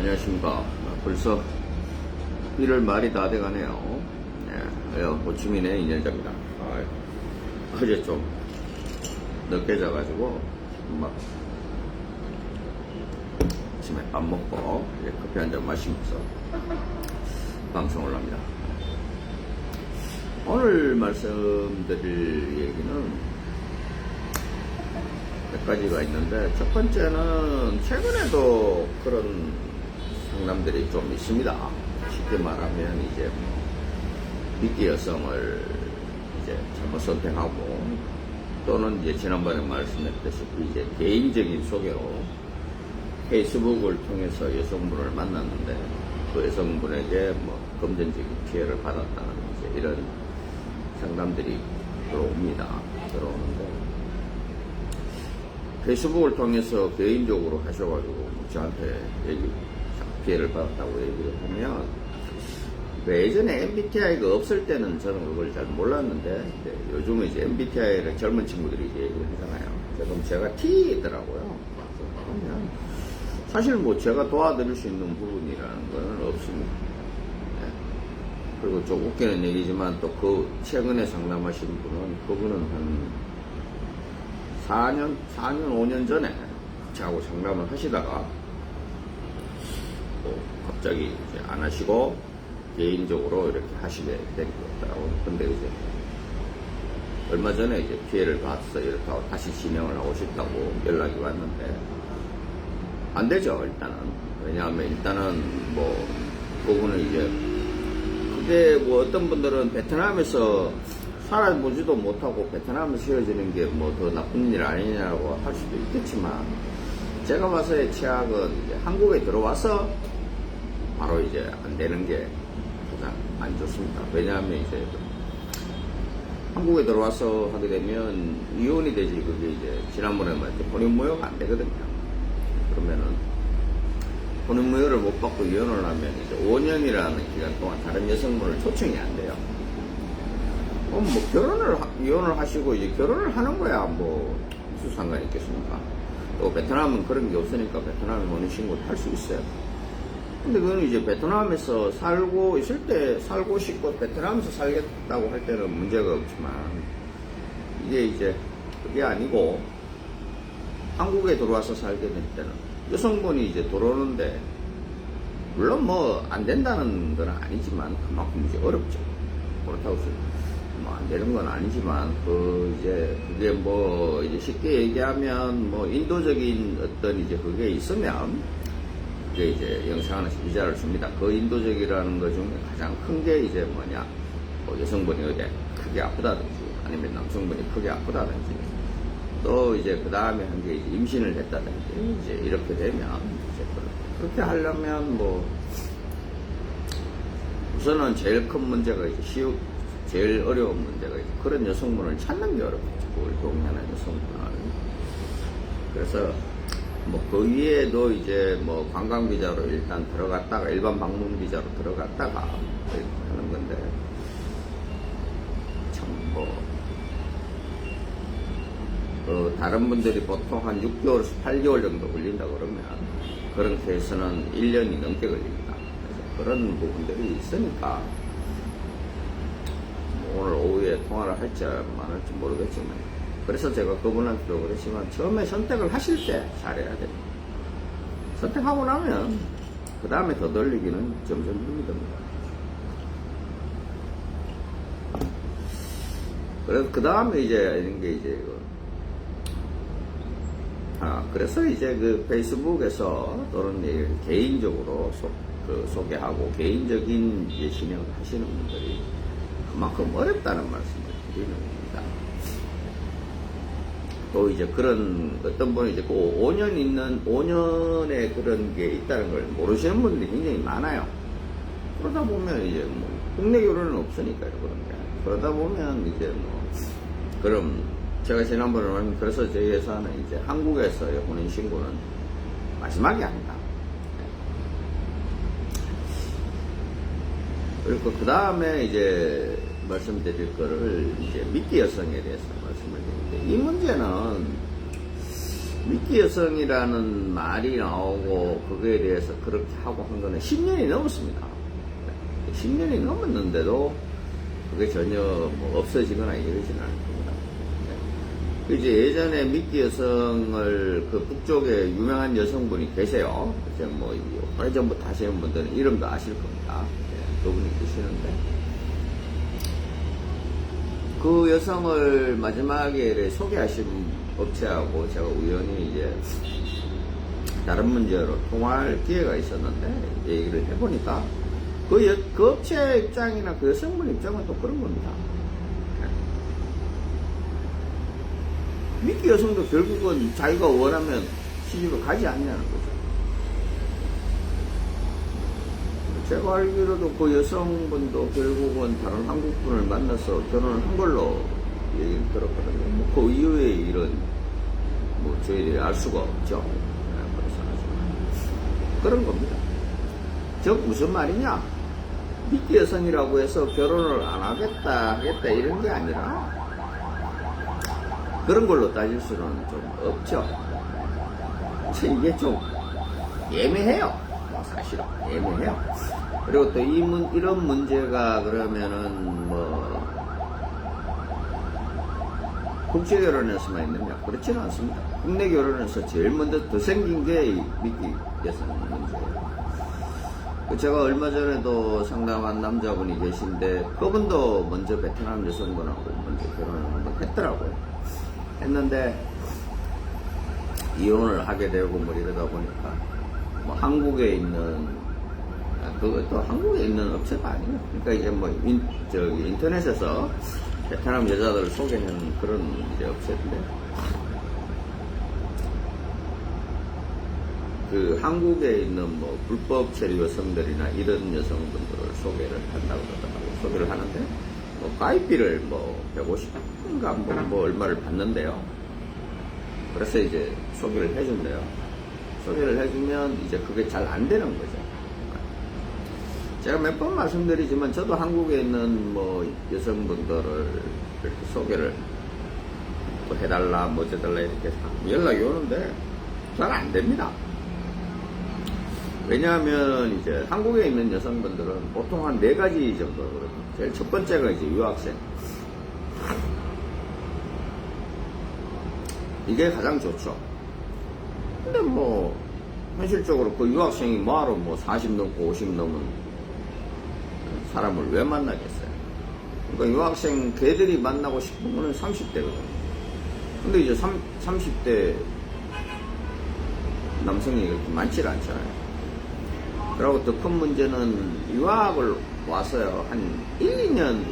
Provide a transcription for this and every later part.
안녕하십니까. 벌써 1월 말이 다 돼가네요. 네, 호치민의 인연자입니다. 어제 좀 늦게 자가지고 막 아침에 밥 먹고 이제 커피 한 잔 마시면서 방송을 합니다. 오늘 말씀드릴 얘기는 몇 가지가 있는데, 첫 번째는 최근에도 그런 상담들이 좀 있습니다. 쉽게 말하면 이제 미끼 여성을 이제 잘못 선택하고, 또는 이제 지난번에 말씀했듯이 이제 개인적인 소개로 페이스북을 통해서 여성분을 만났는데 그 여성분에게 뭐 금전적인 피해를 받았다는 이제 이런 상담들이 들어오는데, 페이스북을 통해서 개인적으로 하셔가지고 저한테 피해를 받았다고 얘기를 하면, 예전에 MBTI가 없을 때는 저는 그걸 잘 몰랐는데, 요즘은 이제 MBTI를 젊은 친구들이 이제 얘기를 하잖아요. 그럼 제가 T더라고요. 그러면 사실 뭐 제가 도와드릴 수 있는 부분이라는 건 없습니다. 그리고 좀 웃기는 얘기지만 또 그 최근에 상담하신 분은, 그분은 한 4년, 5년 전에 저하고 상담을 하시다가 갑자기 이제 안 하시고 개인적으로 이렇게 하시게 된 거더라고요. 근데 이제 얼마 전에 이제 피해를 받아서 이렇게 하고 다시 진행을 하고 싶다고 연락이 왔는데, 안 되죠, 일단은. 왜냐하면 일단은 뭐 그분은 이제 그게 뭐 어떤 분들은 베트남에서 살아보지도 못하고 베트남에서 헤어지는 게 뭐 더 나쁜 일 아니냐고 할 수도 있겠지만, 제가 봐서의 최악은 이제 한국에 들어와서 바로 이제 안 되는 게 가장 안 좋습니다. 왜냐하면 이제 한국에 들어와서 하게 되면 이혼이 되지, 그게 이제 지난번에 말했던 혼인무효가 안 되거든요. 그러면은 혼인무효를 못 받고 이혼을 하면 이제 5년이라는 기간 동안 다른 여성분을 초청이 안 돼요. 뭐 이혼을 하시고 이제 결혼을 하는 거야 뭐 무슨 상관이 있겠습니까? 또 베트남은 그런 게 없으니까 베트남에 혼인신고를 할 수 있어요. 근데 그건 이제 베트남에서 살고 있을 때, 살고 싶고 베트남에서 살겠다고 할 때는 문제가 없지만, 이게 이제 그게 아니고 한국에 들어와서 살게 될 때는 여성분이 이제 들어오는데, 물론 뭐 안 된다는 건 아니지만 그만큼 이제 어렵죠. 그렇다고 해서 뭐 안 되는 건 아니지만, 그게 뭐 이제 쉽게 얘기하면 뭐 인도적인 어떤 이제 그게 있으면 그게 이제 영상 하나씩 비자를 줍니다. 그 인도적이라는 것 중에 가장 큰 게 이제 뭐냐, 뭐 여성분이 어디 크게 아프다든지 아니면 남성분이 크게 아프다든지, 또 이제 그 다음에 한 게 이제 임신을 했다든지, 이제 이렇게 되면 이제 그렇게 하려면 뭐 우선은 제일 큰 문제가 이제 제일 어려운 문제가 이제 그런 여성분을 찾는 게 어렵죠. 그걸 동의하는 여성분을. 그래서 뭐 그 위에도 이제 뭐 관광 비자로 일단 들어갔다가 일반 방문 비자로 들어갔다가 이렇게 하는 건데, 참 뭐 다른 분들이 보통 한 6개월에서 8개월 정도 걸린다 그러면, 그런 케이스는 1년이 넘게 걸립니다. 그래서 그런 부분들이 있으니까 뭐 오늘 오후에 통화를 할지 안 할지 모르겠지만, 그래서 제가 그분한테도 그랬지만 처음에 선택을 하실 때 잘해야 됩니다. 선택하고 나면 그 다음에 더 돌리기는 점점 힘듭니다. 그래서 그 다음에 이제 이런 게 이제 그래서 이제 그 페이스북에서 또는 개인적으로 소개하고 개인적인 진행을 하시는 분들이 그만큼 어렵다는 말씀을 드리는 겁니다. 또 이제 그런 어떤 분이 이제 5년의 그런 게 있다는 걸 모르시는 분들이 굉장히 많아요. 그러다 보면 이제 뭐 국내 결혼은 없으니까요, 그런 게. 그러다 보면 이제 뭐 그럼 제가 지난번에 말한, 그래서 저희 회사는 이제 한국에서의 혼인신고는 마지막이 아니다. 그리고 그 다음에 이제 말씀드릴 거를 이제 미끼 여성에 대해서 말씀을 드리는데, 이 문제는 미끼 여성이라는 말이 나오고 그거에 대해서 그렇게 하고 한 거는 10년이 넘었습니다. 10년이 넘었는데도 그게 전혀 뭐 없어지거나 이러지는 않을 겁니다. 네. 이제 예전에 미끼 여성을 그 북쪽에 유명한 여성분이 계세요. 이제 뭐 오래전부터 하시는 분들은 이름도 아실 겁니다. 네, 그분이 계시는데 그 여성을 마지막에 소개하신 업체하고 제가 우연히 이제 다른 문제로 통화할 기회가 있었는데 얘기를 해보니까 그 업체 입장이나 그 여성분 입장은 또 그런 겁니다. 미끼 여성도 결국은 자기가 원하면 시집을 가지 않냐는 거죠. 제가 알기로도 그 여성분도 결국은 다른 한국분을 만나서 결혼을 한 걸로 얘기를 들었거든요. 뭐 그 이후에 이런 뭐 저희들이 알 수가 없죠. 그런 겁니다. 즉 무슨 말이냐? 미끼 여성이라고 해서 결혼을 안 하겠다 이런 게 아니라 그런 걸로 따질 수는 좀 없죠. 이게 좀 애매해요. 사실은 애매해요. 그리고 또 이런 문제가 그러면은 뭐 국제 결혼에서만 있느냐? 그렇지는 않습니다. 국내 결혼에서 제일 먼저 더 생긴 게 이 미끼 여성 문제예요. 제가 얼마 전에도 상담한 남자분이 계신데 그분도 먼저 베트남 여성분하고 먼저 결혼을 한번 했더라고요. 했는데 이혼을 하게 되고 뭐 이러다 보니까 뭐 한국에 있는 그것도 한국에 있는 업체가 아니에요. 그러니까 이제 뭐 인터넷에서 베트남 여자들을 소개하는 그런 이제 업체인데 그 한국에 있는 뭐 불법 체류 여성들이나 이런 여성분들을 소개를 한다고 그러더라고요. 소개를 하는데 뭐 가입비를 뭐 150인가 뭐 얼마를 받는데요. 그래서 이제 소개를 해준대요. 소개를 해주면 이제 그게 잘 안 되는 거죠. 제가 몇 번 말씀드리지만 저도 한국에 있는 뭐 여성분들을 이렇게 소개를 뭐 해달라 뭐 어쩌달라 이렇게 연락이 오는데 잘 안 됩니다. 왜냐하면 이제 한국에 있는 여성분들은 보통 한 4가지 정도거든요. 제일 첫 번째가 이제 유학생. 이게 가장 좋죠. 근데 뭐 현실적으로 그 유학생이 뭐하러 뭐 40 넘고 50 넘은 사람을 왜 만나겠어요? 그러니까 유학생 걔들이 만나고 싶은 거는 30대거든요. 근데 이제 30대 남성이 그렇게 많지 않잖아요. 그리고 더 큰 문제는 유학을 와서요. 한 2년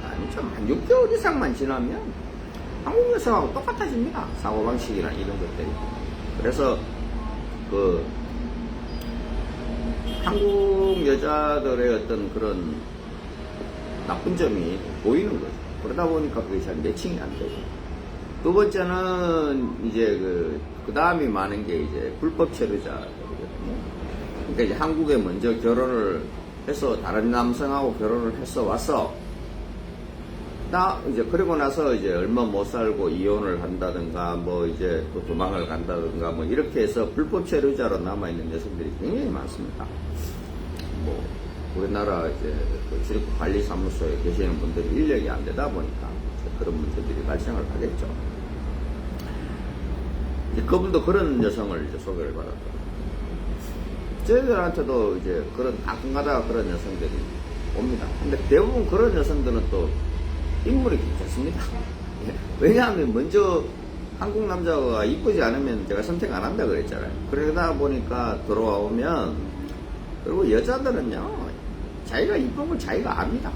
아니죠. 한 6개월 이상만 지나면 한국 여성하고 똑같아집니다. 사고방식이나 이런 것들이. 그래서 그 한국 여자들의 어떤 그런 나쁜 점이 보이는 거죠. 그러다 보니까 그게 잘 매칭이 안 되고. 두 번째는 이제 그 다음이 많은 게 이제 불법 체류자들이거든요. 그러니까 이제 한국에 먼저 결혼을 해서 다른 남성하고 결혼을 해서 와서 이제 그러고 나서 이제 얼마 못 살고 이혼을 한다든가 뭐 이제 또 도망을 간다든가 뭐 이렇게 해서 불법 체류자로 남아있는 여성들이 굉장히 많습니다. 뭐 우리나라 이제 그 출입국 관리사무소에 계시는 분들이 인력이 안 되다 보니까 그런 문제들이 발생을 하겠죠. 이제 그분도 그런 여성을 이제 소개를 받았더라고요. 저희들한테도 이제 그런 가끔가다가 그런 여성들이 옵니다. 근데 대부분 그런 여성들은 또 인물이 괜찮습니다. 왜냐하면 먼저 한국 남자가 이쁘지 않으면 제가 선택 안 한다 그랬잖아요. 그러다 보니까 들어오면 그리고 여자들은요 자기가 이쁜 걸 자기가 압니다.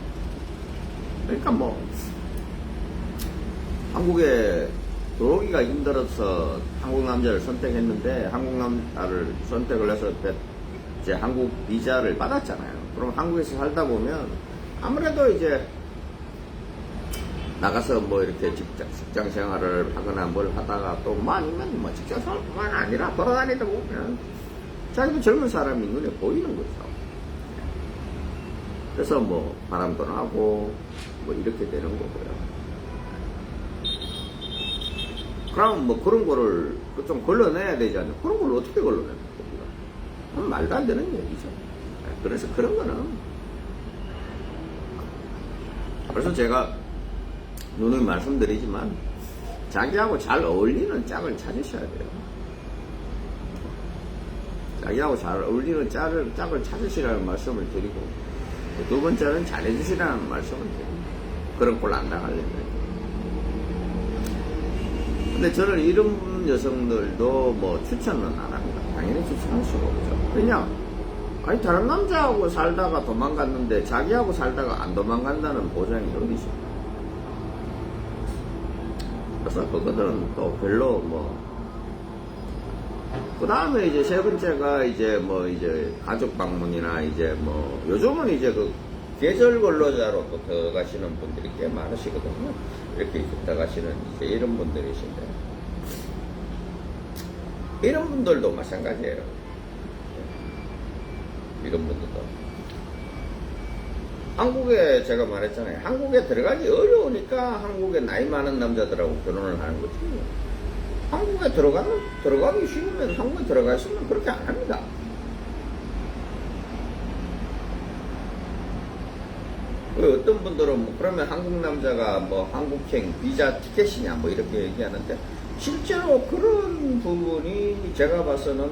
그러니까 뭐 한국에 들어오기가 힘들어서 한국 남자를 선택했는데 한국 남자를 선택을 해서 이제 한국 비자를 받았잖아요. 그럼 한국에서 살다 보면 아무래도 이제 나가서 뭐 이렇게 직장 생활을 하거나 뭘 하다가 또 아니면 뭐 직장 생활뿐만 아니라 돌아다니다 보면 자기도 젊은 사람이 눈에 보이는 거죠. 그래서 뭐 바람도 나고 뭐 이렇게 되는 거고요. 그럼 뭐 그런 거를 좀 걸러내야 되지 않나? 그런 걸 어떻게 걸러냅니까? 우리가? 말도 안 되는 얘기죠. 그래서 그런 거는. 그래서 제가 누누이 말씀드리지만, 자기하고 잘 어울리는 짝을 찾으셔야 돼요. 자기하고 잘 어울리는 짝을 찾으시라는 말씀을 드리고, 두 번째는 잘해주시라는 말씀을 드립니다. 그런 꼴 안 나가려면. 근데 저는 이런 여성들도 뭐 추천은 안 합니다. 당연히 추천할 수가 없죠. 왜냐? 아니, 다른 남자하고 살다가 도망갔는데 자기하고 살다가 안 도망간다는 보장이 어디 있습니까? 그래서 그거들은 또 별로 뭐. 그 다음에 이제 세 번째가 이제 뭐 이제 가족 방문이나 이제 뭐 요즘은 이제 그 계절 근로자로 또 들어가시는 분들이 꽤 많으시거든요. 이렇게 들어가시는 이제 이런 분들이신데, 이런 분들도 마찬가지예요. 이런 분들도. 한국에 제가 말했잖아요. 한국에 들어가기 어려우니까 한국에 나이 많은 남자들하고 결혼을 하는 거지. 한국에 들어가기 쉬우면 한국에 들어가 있으면 그렇게 안 합니다. 어떤 분들은 뭐 그러면 한국 남자가 뭐 한국행 비자 티켓이냐 뭐 이렇게 얘기하는데, 실제로 그런 부분이 제가 봐서는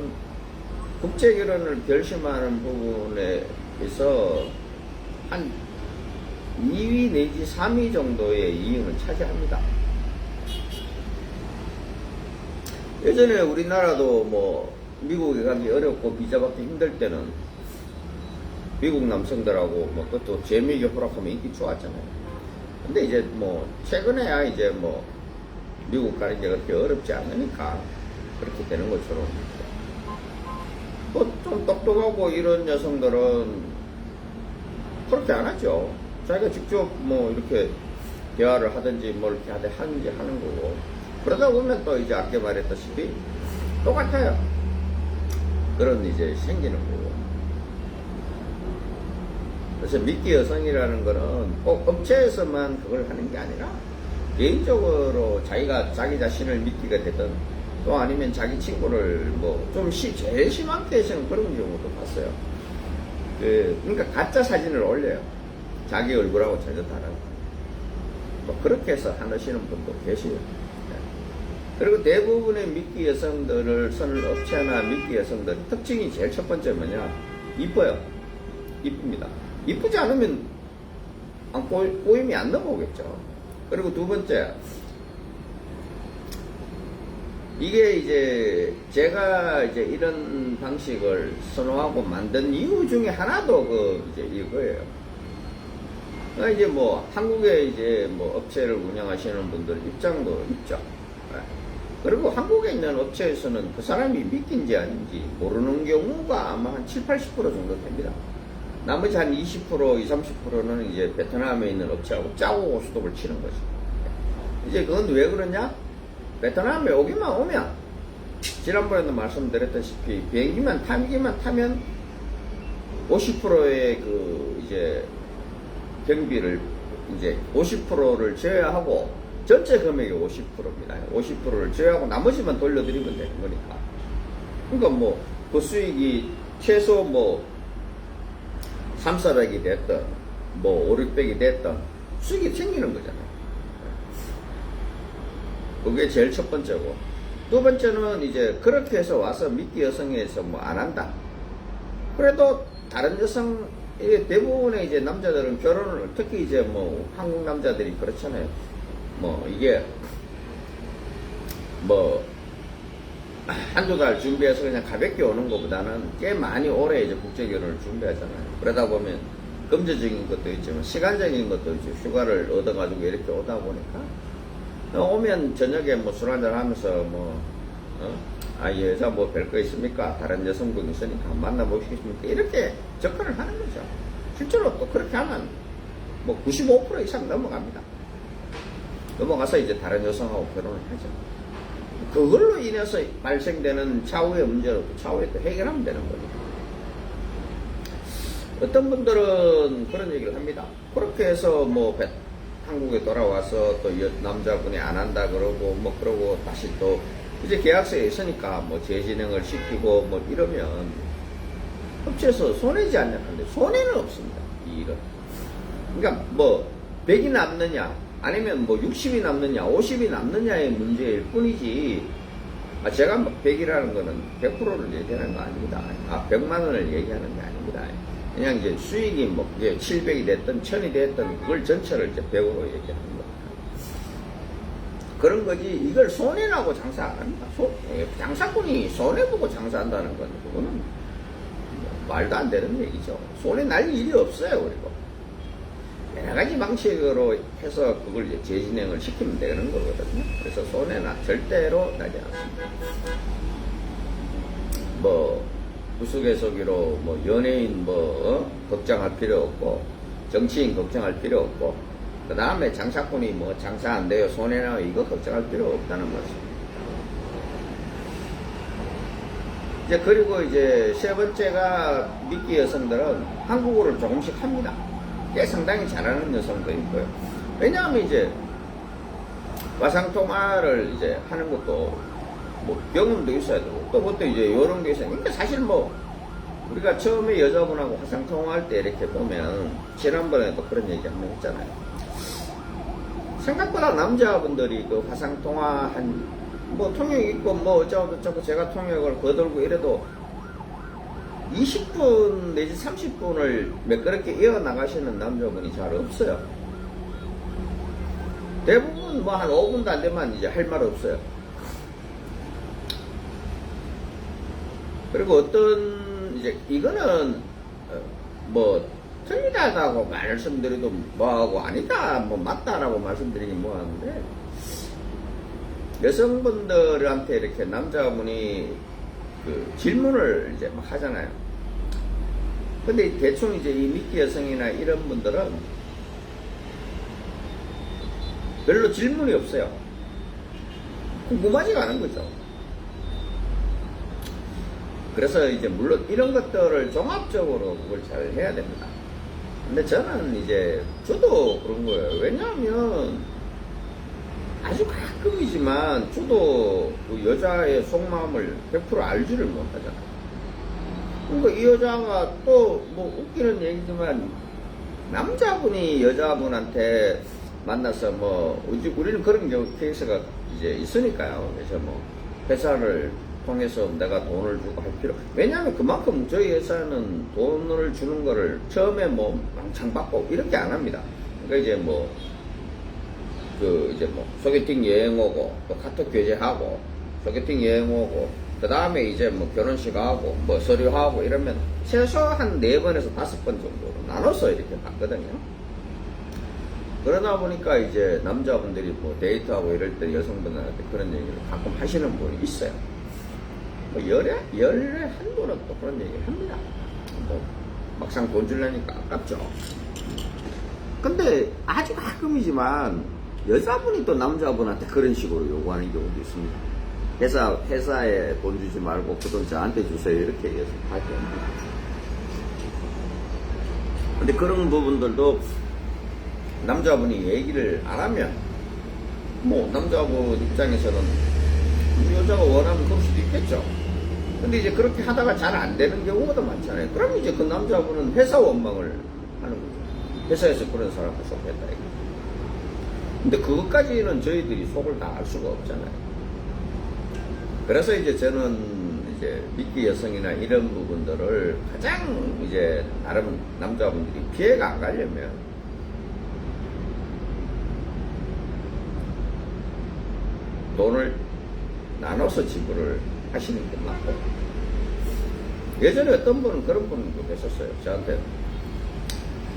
국제 결혼을 결심하는 부분에 있어 한 2위 내지 3위 정도의 이익을 차지합니다. 예전에 우리나라도 뭐 미국에 가기 어렵고 비자 받기 힘들 때는 미국 남성들하고 뭐 그것도 재미있게 허락하면 인기 좋았잖아요. 근데 이제 뭐 최근에야 이제 뭐 미국 가는 게 그렇게 어렵지 않으니까 그렇게 되는 것처럼, 뭐 좀 똑똑하고 이런 여성들은 그렇게 안 하죠. 자기가 직접 뭐 이렇게 대화를 하든지 뭘 이렇게 하든지 하는 거고, 그러다 보면 또 이제 아까 말했다시피 똑같아요. 그런 이제 생기는 거고. 그래서 미끼 여성이라는 거는 꼭 업체에서만 그걸 하는 게 아니라 개인적으로 자기가 자기 자신을 미끼가 되든, 또 아니면 자기 친구를 뭐 좀 제일 심한 케이스는 그런 경우도 봤어요. 그러니까 가짜 사진을 올려요. 자기 얼굴하고 전혀 다른. 뭐 그렇게 해서 하시는 분도 계시요. 그리고 대부분의 미끼 여성들을 쓰는 업체나 미끼 여성들 특징이 제일 첫 번째 뭐냐? 이뻐요. 이쁩니다. 이쁘지 않으면 꼬임이 안 넘어오겠죠. 그리고 두 번째, 이게 이제 제가 이제 이런 방식을 선호하고 만든 이유 중에 하나도 이제 이거예요. 그러니까 이제 뭐 한국에 이제 뭐 업체를 운영하시는 분들 입장도 있죠. 그리고 한국에 있는 업체에서는 그 사람이 미끼인지 아닌지 모르는 경우가 아마 한 70, 80% 정도 됩니다. 나머지 한 20%, 20, 30%는 이제 베트남에 있는 업체하고 짜고 수독을 치는 거죠. 이제 그건 왜 그러냐? 베트남에 오기만 오면, 지난번에도 말씀드렸다시피 비행기만 타면 50%의 이제 경비를 이제 50%를 제외하고 전체 금액의 50%입니다. 50%를 제외하고 나머지만 돌려드리면 되는 거니까. 그러니까 뭐 그 수익이 최소 뭐 3, 400이 됐든 뭐 5, 600이 됐든 수익이 생기는 거잖아요. 그게 제일 첫 번째고, 두 번째는 이제 그렇게 해서 와서 미끼 여성에서 뭐 안 한다. 그래도 다른 여성, 대부분의 이제 남자들은 결혼을, 특히 이제 뭐 한국 남자들이 그렇잖아요. 뭐 이게 뭐 한두 달 준비해서 그냥 가볍게 오는 것보다는 꽤 많이 오래 이제 국제 결혼을 준비하잖아요. 그러다 보면 금전적인 것도 있지만 시간적인 것도 이제 휴가를 얻어가지고 이렇게 오다 보니까 오면 저녁에 뭐 술 한잔 하면서 뭐 여자 뭐 별 거 있습니까? 다른 여성분 있으니까 만나보시겠습니까? 이렇게 접근을 하는 거죠. 실제로 또 그렇게 하면 뭐 95% 이상 넘어갑니다. 넘어가서 이제 다른 여성하고 결혼을 하죠. 그걸로 인해서 발생되는 차후의 문제를 차후에 또 해결하면 되는 거죠. 어떤 분들은 그런 얘기를 합니다. 그렇게 해서 뭐 한국에 돌아와서 또 남자분이 안 한다 그러고 뭐 그러고 다시 또 이제 계약서에 있으니까 뭐 재진행을 시키고 뭐 이러면 업체에서 손해지 않냐는데 손해는 없습니다. 이 일은. 그러니까 뭐 100이 남느냐 아니면 뭐 60이 남느냐 50이 남느냐의 문제일 뿐이지 제가 뭐 100이라는 거는 100%를 얘기하는 거 아닙니다. 100만 원을 얘기하는 게 아닙니다. 그냥 이제 수익이 뭐 이제 700이 됐든 1000이 됐든 그걸 전체를 이제 100으로 얘기하는 겁니다. 그런 거지 이걸 손해나고 장사 안 합니다. 장사꾼이 손해보고 장사한다는 건 그거는 말도 안 되는 얘기죠. 손해 날 일이 없어요. 그리고 여러 가지 방식으로 해서 그걸 이제 재진행을 시키면 되는 거거든요. 그래서 손해나 절대로 나지 않습니다. 뭐 우스갯소리로 뭐 연예인 뭐 걱정할 필요 없고 정치인 걱정할 필요 없고 그 다음에 장사꾼이 뭐 장사 안 돼요 손해나요 이거 걱정할 필요 없다는 말씀입니다. 이제 그리고 이제 세 번째가 미끼 여성들은 한국어를 조금씩 합니다. 꽤 상당히 잘하는 여성도 있고요. 왜냐하면 이제 화상통화를 이제 하는 것도 뭐 경험도 있어야 되고 또 그것도 이제 이런 게 있어요. 그러니까 사실 뭐 우리가 처음에 여자분하고 화상통화할 때 이렇게 보면 지난번에도 그런 얘기 한번 했잖아요. 생각보다 남자분들이 그 화상통화 뭐 통역 있고 뭐 어쩌고 제가 통역을 거들고 이래도 20분 내지 30분을 매끄럽게 이어나가시는 남자분이 잘 없어요. 대부분 뭐 한 5분도 안 되면 이제 할 말 없어요. 그리고 어떤 이제 이거는 뭐 틀리다고 말씀드려도 뭐하고 아니다 뭐 맞다라고 말씀드리긴 뭐하는데 여성분들한테 이렇게 남자분이 그 질문을 이제 막 하잖아요. 근데 대충 이제 이 미끼 여성이나 이런 분들은 별로 질문이 없어요. 궁금하지가 않은 거죠. 그래서 이제 물론 이런 것들을 종합적으로 그걸 잘 해야 됩니다. 근데 저는 이제 저도 그런 거예요. 왜냐하면 아주 가끔이지만 저도 그 여자의 속마음을 100% 알지를 못하잖아요. 그러니까 이 여자가 또 뭐 웃기는 얘기지만 남자분이 여자분한테 만나서 뭐 우리는 그런 경우 케이스가 이제 있으니까요. 그래서 뭐 회사를 통해서 내가 돈을 주고 할 필요. 왜냐하면 그만큼 저희 회사는 돈을 주는 거를 처음에 뭐 왕창 받고 이렇게 안 합니다. 그러니까 이제 뭐 이제 뭐 소개팅 여행 오고 또 카톡 교제하고 소개팅 여행 오고 그 다음에 이제 뭐 결혼식 하고 뭐 서류하고 이러면 최소한 4번에서 5번 정도로 나눠서 이렇게 받거든요. 그러다 보니까 이제 남자분들이 뭐 데이트하고 이럴 때 여성분들한테 그런 얘기를 가끔 하시는 분이 있어요. 뭐 열에 한도는 또 그런 얘기를 합니다. 뭐 막상 돈 주려니까 아깝죠. 근데 아주 가끔이지만 여자분이 또 남자분한테 그런 식으로 요구하는 경우도 있습니다. 회사에 돈 주지 말고 그 돈 저한테 주세요 이렇게 해서 하죠. 근데 그런 부분들도 남자분이 얘기를 안 하면 뭐 남자분 입장에서는 여자가 원하면 그럴 수도 있겠죠. 근데 이제 그렇게 하다가 잘 안 되는 경우가 더 많잖아요. 그럼 이제 그 남자분은 회사 원망을 하는 거죠. 회사에서 그런 사람을 속였다 이거. 근데 그것까지는 저희들이 속을 다 알 수가 없잖아요. 그래서 이제 저는 이제 미끼 여성이나 이런 부분들을 가장 이제 나름 남자분들이 피해가 안 가려면 돈을 나눠서 지불을 하시는 게 맞고, 예전에 어떤 분은 그런 분도 계셨어요. 저한테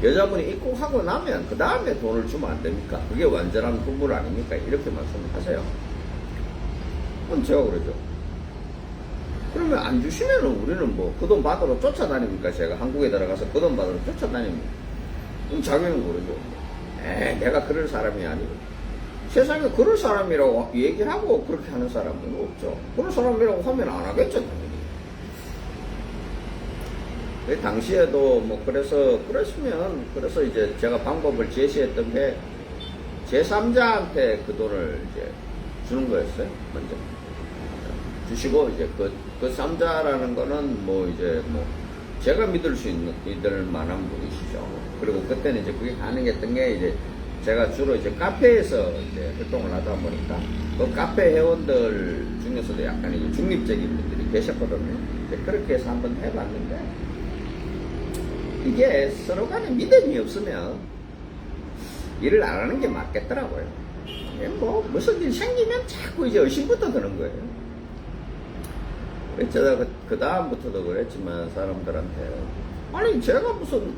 여자분이 입국하고 나면 그 다음에 돈을 주면 안 됩니까? 그게 완전한 부부 아닙니까? 이렇게 말씀을 하세요. 그럼 제가 그러죠. 그러면 안 주시면은 우리는 뭐 그 돈 받으러 쫓아다닙니까? 제가 한국에 들어가서 그 돈 받으러 쫓아다닙니까? 그럼 자기는 그러죠. 내가 그럴 사람이 아니고. 세상에 그럴 사람이라고 얘기하고 그렇게 하는 사람은 없죠. 그럴 사람이라고 하면 안 하겠죠, 당연히. 당시에도 뭐 그래서 이제 제가 방법을 제시했던 게 제3자한테 그 돈을 이제 주는 거였어요. 먼저 주시고 이제 그 3자라는 거는 뭐 이제 뭐 제가 믿을 만한 분이시죠. 그리고 그때는 이제 그게 가능했던 게 이제 제가 주로 이제 카페에서 이제 활동을 하다 보니까 그 카페 회원들 중에서도 약간 이제 중립적인 분들이 계셨거든요. 그렇게 해서 한번 해봤는데 이게 서로 간에 믿음이 없으면 일을 안 하는 게 맞겠더라고요. 뭐 무슨 일 생기면 자꾸 이제 의심부터 드는 거예요. 제가 그 다음부터도 그랬지만 사람들한테 아니 제가 무슨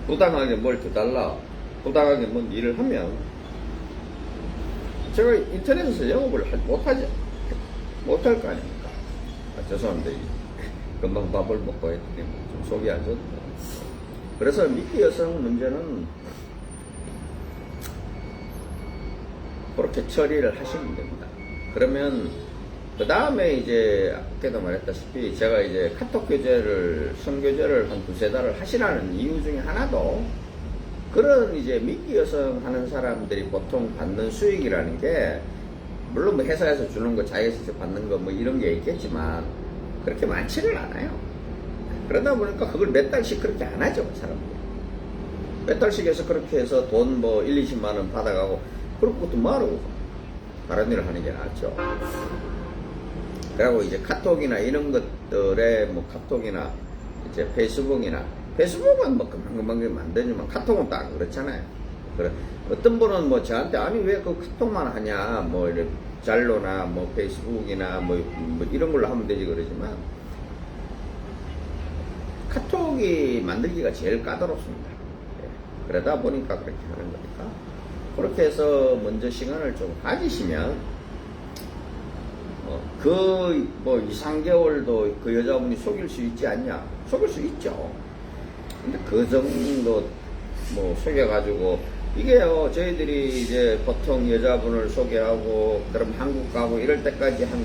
부당하게 뭘 더 달라 부당하게 뭔 일을 하면 제가 인터넷에서 영업을 못할 거 아닙니까? 죄송합니다. 금방 밥을 먹고 했더니 좀 속이 안 좋네요. 그래서 미끼 여성 문제는 그렇게 처리를 하시면 됩니다. 그러면 그 다음에 이제 아까도 말했다시피 제가 이제 카톡 교제를 선교제를 한 2-3달을 하시라는 이유 중에 하나도 그런 이제 미끼 여성 하는 사람들이 보통 받는 수익이라는 게 물론 뭐 회사에서 주는 거 자기에서 받는 거 뭐 이런 게 있겠지만 그렇게 많지를 않아요. 그러다 보니까 그걸 몇 달씩 그렇게 안 하죠, 사람들이. 몇 달씩 해서 그렇게 해서 돈 뭐 1-20만 원 받아가고 그런 것도 뭐하러 다른 일을 하는 게 낫죠. 그리고 이제 카톡이나 이런 것들에 뭐 카톡이나 이제 페이스북은 뭐 금방금방 만드지만 카톡은 또 안 그렇잖아요. 그래 어떤 분은 뭐 저한테 아니 왜 그 카톡만 하냐 뭐 이런 잘로나 뭐 페이스북이나 뭐 이런 걸로 하면 되지 그러지만 카톡이 만들기가 제일 까다롭습니다. 그러다 보니까 그렇게 하는 거니까 그렇게 해서 먼저 시간을 좀 가지시면 그 뭐 2-3개월도 그 여자분이 속일 수 있지 않냐? 속일 수 있죠. 근데 그 정도 뭐 속여가지고 이게요 저희들이 이제 보통 여자분을 소개하고 그럼 한국 가고 이럴 때까지 한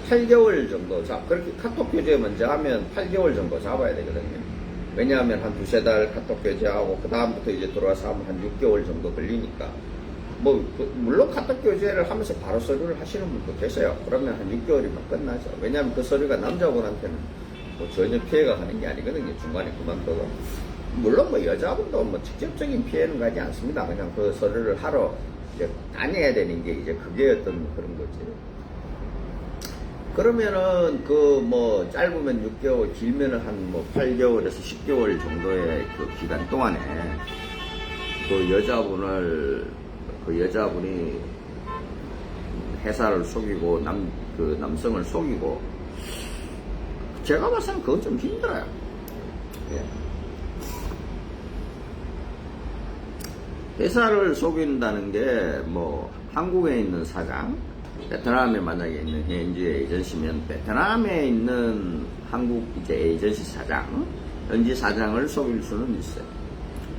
8개월 정도 그렇게 카톡 교제 먼저 하면 8개월 정도 잡아야 되거든요. 왜냐하면 한 2-3달 카톡 교제하고 그 다음부터 이제 들어와서 하면 한 6개월 정도 걸리니까 뭐 물론 카톡 교제를 하면서 바로 서류를 하시는 분도 계세요. 그러면 한 6개월이면 끝나죠. 왜냐하면 그 서류가 남자분한테는 뭐 전혀 피해가 가는 게 아니거든요. 중간에 그만둬도 물론 뭐 여자분도 뭐 직접적인 피해는 가지 않습니다. 그냥 그 서류를 하러 이제 다녀야 되는 게 이제 그게 어떤 그런 거지. 그러면은 그 뭐 짧으면 6개월 길면은 한 뭐 8개월에서 10개월 정도의 그 기간 동안에 그 여자분이 회사를 속이고 그 남성을 속이고 제가 봤을 땐 그건 좀 힘들어요. 예. 회사를 속인다는 게 뭐 한국에 있는 사장 베트남에 만약에 있는 현지 에이전시면 베트남에 있는 한국 이제 에이전시 사장, 현지 사장을 속일 수는 있어요.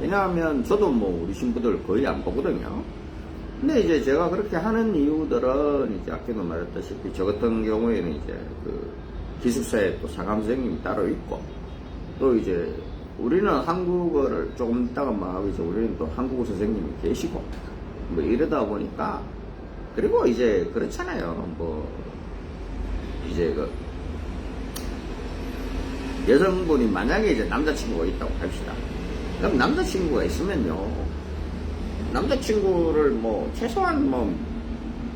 왜냐하면 저도 뭐 우리 신부들 거의 안 보거든요. 근데 이제 제가 그렇게 하는 이유들은 이제 아까도 말했다시피 저 같은 경우에는 이제 그 기숙사에 또 사감 선생님이 따로 있고 또 이제 우리는 한국어를 조금 있다가 막 이제 우리는 또 한국어 선생님이 계시고 뭐 이러다 보니까 그리고 이제 그렇잖아요. 뭐 이제 그 여성분이 만약에 이제 남자친구가 있다고 합시다. 그럼 남자친구가 있으면요. 남자친구를 뭐 최소한 뭐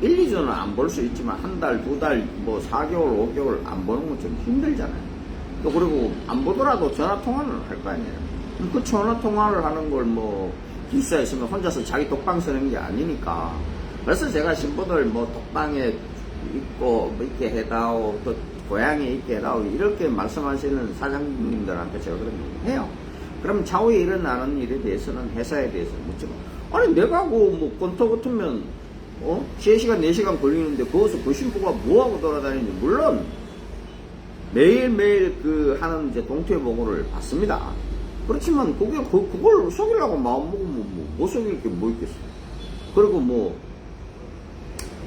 1-2주는 안 볼 수 있지만 한 달, 2달, 뭐 4개월, 5개월 안 보는 건 좀 힘들잖아요. 또 그리고 안 보더라도 전화 통화는 할 거 아니에요. 그 전화 통화를 하는 걸 뭐 기숙사에 있으면 혼자서 자기 독방 쓰는 게 아니니까. 그래서 제가 신부들 뭐 독방에 있고 뭐 있게 해다오 또 고향에 있게 해다오 이렇게 말씀하시는 사장님들한테 제가 그런 얘기 해요. 그럼 차후에 일어나는 일에 대해서는 회사에 대해서 묻지마. 아니 내가 뭐 건터 같으면 3시간 4시간 걸리는데 거기서 그 신부가 뭐하고 돌아다니는지 물론 매일매일 그 하는 이제 동태보고를 받습니다. 그렇지만 그걸 속이려고 마음먹으면 못 속일 게 뭐 있겠어요. 그리고 뭐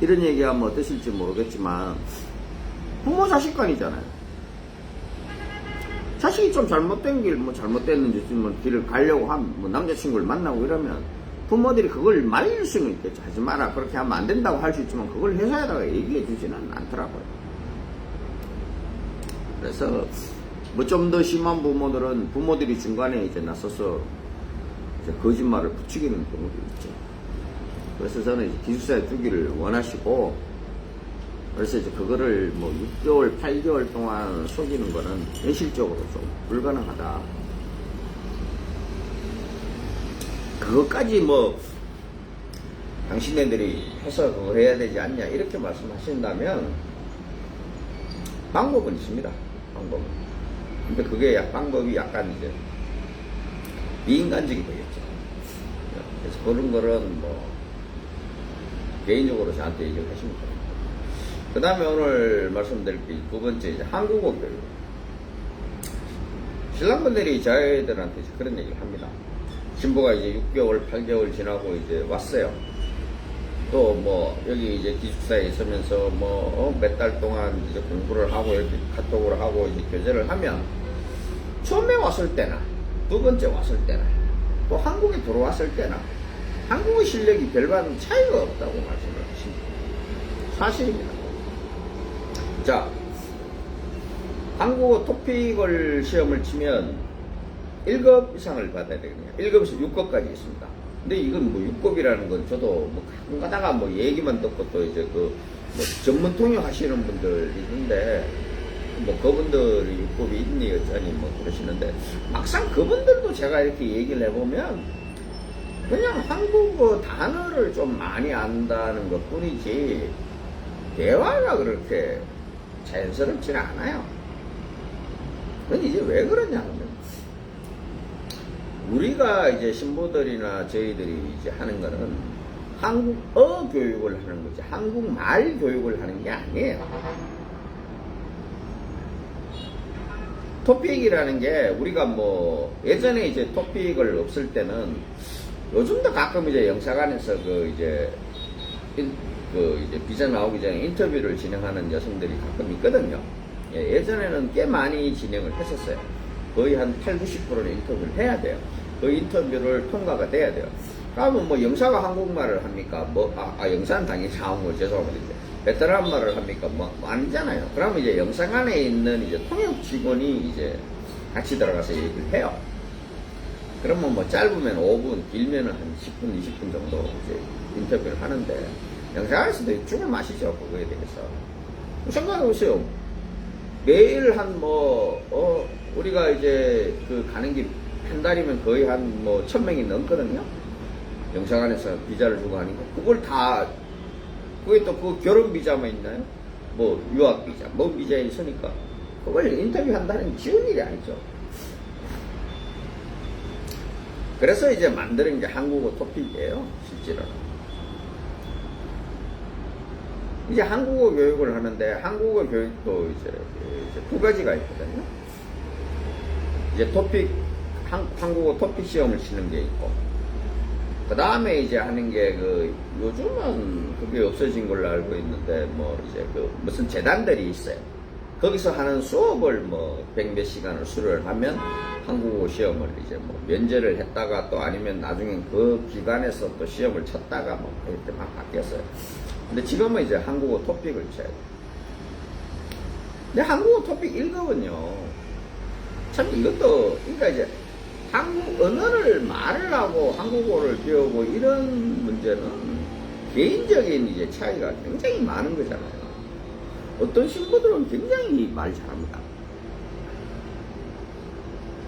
이런 얘기하면 어떠실지 모르겠지만 부모 자식 간이잖아요. 자식이 좀 잘못된 길, 뭐 잘못됐는지 뭐 길을 가려고 하면 뭐 남자친구를 만나고 이러면 부모들이 그걸 말릴 수는 있겠죠. 하지 마라. 그렇게 하면 안 된다고 할 수 있지만 그걸 회사에다가 얘기해 주지는 않더라고요. 그래서 뭐 좀 더 심한 부모들은 부모들이 중간에 이제 나서서 이제 거짓말을 부추기는 경우도 있죠. 그래서 저는 이제 기숙사에 두기를 원하시고, 그래서 이제 그거를 뭐 6개월, 8개월 동안 속이는 거는 현실적으로 좀 불가능하다. 그것까지 뭐 당신네들이 해서 그거 해야 되지 않냐 이렇게 말씀하신다면 방법은 있습니다. 방법은. 근데 그게 방법이 약간 이제 비인간적이 되겠죠. 그래서 그런 거는 뭐 개인적으로 저한테 얘기를 하시면 됩니다. 그 다음에 오늘 말씀드릴 게 두 번째 이제 한국어 교육. 신랑분들이 저희들한테 이제 그런 얘기를 합니다. 신부가 이제 6개월, 8개월 지나고 이제 왔어요. 또 뭐 여기 이제 기숙사에 있으면서 뭐 몇 달 동안 이제 공부를 하고 이렇게 카톡을 하고 이제 교제를 하면 처음에 왔을 때나 두 번째 왔을 때나 또 한국에 들어왔을 때나 한국어 실력이 별반 차이가 없다고 말씀을 하십니다. 사실입니다. 자, 한국어 토픽을 시험을 치면 1급 이상을 받아야 되거든요. 1급에서 6급까지 있습니다. 근데 이건 뭐 6급이라는 건 저도 뭐 가끔 가다가 뭐 얘기만 듣고 또 이제 그 뭐 전문 통역 하시는 분들 있는데 뭐 그분들이 6급이 있니 어쩌니 뭐 그러시는데 막상 그분들도 제가 이렇게 얘기를 해보면 그냥 한국어 단어를 좀 많이 안다는 것 뿐이지 대화가 그렇게 자연스럽지는 않아요. 그건 이제 왜 그러냐면 우리가 이제 신부들이나 저희들이 이제 하는 거는 한국어 교육을 하는 거지 한국말 교육을 하는 게 아니에요. 토픽이라는 게 우리가 뭐 예전에 이제 토픽을 없을 때는 요즘도 가끔 이제 영사관에서 그 이제 비자 나오기 전에 인터뷰를 진행하는 여성들이 가끔 있거든요. 예전에는 꽤 많이 진행을 했었어요. 거의 한 8, 90%는 인터뷰를 해야 돼요. 그 인터뷰를 통과가 돼야 돼요. 그러면 뭐 영사가 한국말을 합니까? 영사는 당연히 한국어 죄송합니다. 베트남 말을 합니까? 뭐 아니잖아요. 그러면 이제 영사관에 있는 이제 통역 직원이 이제 같이 들어가서 얘기를 해요. 그러면 뭐 짧으면 5분, 길면은 한 10분, 20분 정도 이제 인터뷰를 하는데 영사관에서도 죽을 맛이죠. 그거에 대해서. 생각해보세요. 매일 한 우리가 이제 그 가는 게 한 달이면 거의 한 1000명이 넘거든요. 영사관에서 비자를 주고 하니까 그게 또 그 결혼 비자만 있나요? 뭐 유학 비자, 뭐 비자에 있으니까 그걸 인터뷰한다는 쉬운 일이 아니죠. 그래서 이제 만드는 게 한국어 토픽이에요, 실제로. 이제 한국어 교육을 하는데 한국어 교육도 이제 두 가지가 있거든요. 이제 한국어 토픽 시험을 치는 게 있고, 그 다음에 이제 하는 게 요즘은 그게 없어진 걸로 알고 있는데, 이제 무슨 재단들이 있어요. 거기서 하는 수업을 100몇 시간을 수료를 하면 한국어 시험을 이제 면제를 했다가 또 아니면 나중에 그 기간에서 또 시험을 쳤다가 이렇게 막 바뀌었어요. 근데 지금은 이제 한국어 토픽을 쳐야 돼요. 근데 한국어 토픽 1급은요, 참 이것도, 그러니까 이제 한국 언어를 말을 하고 한국어를 배우고 이런 문제는 개인적인 이제 차이가 굉장히 많은 거잖아요. 어떤 신부들은 굉장히 말 잘합니다.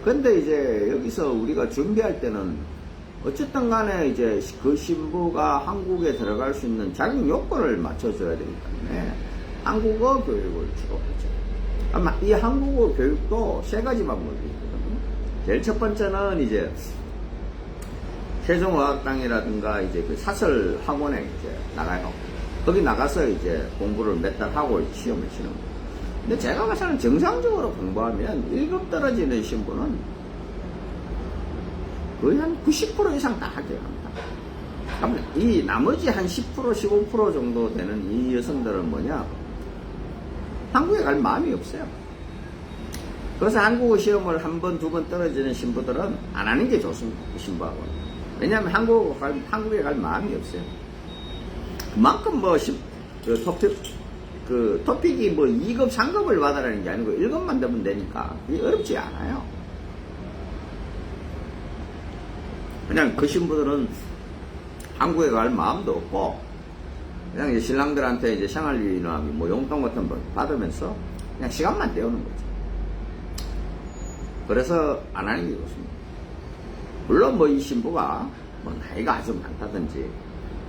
근데 이제 여기서 우리가 준비할 때는 어쨌든 간에 이제 그 신부가 한국에 들어갈 수 있는 자격 요건을 맞춰줘야 되기 때문에 한국어 교육을 주로 하죠. 아마 이 한국어 교육도 세 가지 방법이 있거든요. 제일 첫 번째는 이제 세종어학당이라든가 이제 그 사설 학원에 이제 나가요. 거기 나가서 이제 공부를 몇 달 하고 시험을 치는 거예요. 근데 제가 봐서는 정상적으로 공부하면 1급 떨어지는 신부는 거의 한 90% 이상 다 합격합니다. 그러면 이 나머지 한 10%, 15% 정도 되는 이 여성들은 뭐냐? 한국에 갈 마음이 없어요. 그래서 한국어 시험을 한 번, 두 번 떨어지는 신부들은 안 하는 게 좋습니다. 그 신부하고는. 왜냐하면 한국에 갈 마음이 없어요. 그만큼 뭐, 토픽이 뭐 2급, 3급을 받아라는 게 아니고 1급만 되면 되니까 그게 어렵지 않아요. 그냥 그 신부들은 한국에 갈 마음도 없고, 그냥 이제 신랑들한테 이제 생활비나 뭐 용돈 같은 거 받으면서 그냥 시간만 때우는 거죠. 그래서 안 하는 게 좋습니다. 물론 뭐 이 신부가 뭐 나이가 아주 많다든지,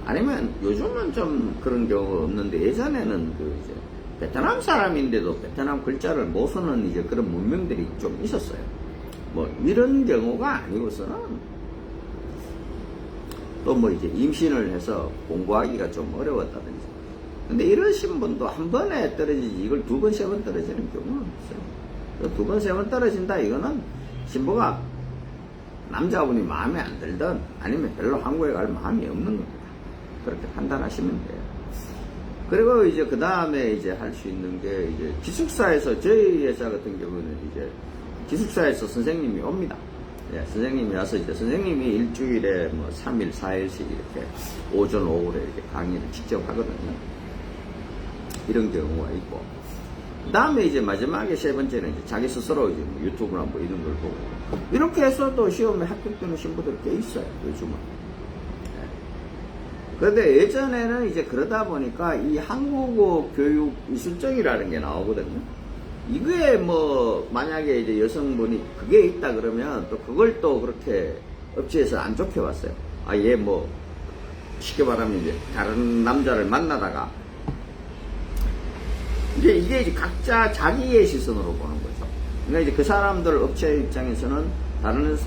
아니면 요즘은 좀 그런 경우가 없는데, 예전에는 그 이제 베트남 사람인데도 베트남 글자를 못 쓰는 이제 그런 문명들이 좀 있었어요. 뭐 이런 경우가 아니고서는 또 뭐 이제 임신을 해서 공부하기가 좀 어려웠다든지. 근데 이러신 분도 한 번에 떨어지지 이걸 2번, 3번 떨어지는 경우는 없어요. 2번, 3번 떨어진다 이거는 신부가 남자분이 마음에 안 들든 아니면 별로 한국에 갈 마음이 없는 겁니다. 그렇게 판단하시면 돼요. 그리고 이제 그 다음에 이제 할 수 있는 게 이제 기숙사에서, 저희 회사 같은 경우는 이제 기숙사에서 선생님이 옵니다. 예, 선생님이 와서 이제 선생님이 일주일에 뭐 3일, 4일씩 이렇게 오전, 오후에 이렇게 강의를 직접 하거든요. 이런 경우가 있고. 그 다음에 이제 마지막에 3번째는 이제 자기 스스로 이제 뭐 유튜브나 뭐 이런 걸 보고. 이렇게 해서도 시험에 합격되는 신부들이 꽤 있어요, 요즘은. 그런데 예전에는 이제 그러다 보니까 이 한국어 교육 이수증이라는 게 나오거든요. 이게 뭐 만약에 이제 여성분이 그게 있다 그러면 또 그걸 또 그렇게 업체에서 안 좋게 봤어요. 아, 얘 뭐 쉽게 말하면 이제 다른 남자를 만나다가 이제 이게 이제 각자 자기의 시선으로 보는 거죠. 그러니까 이제 그 사람들 업체 입장에서는 다른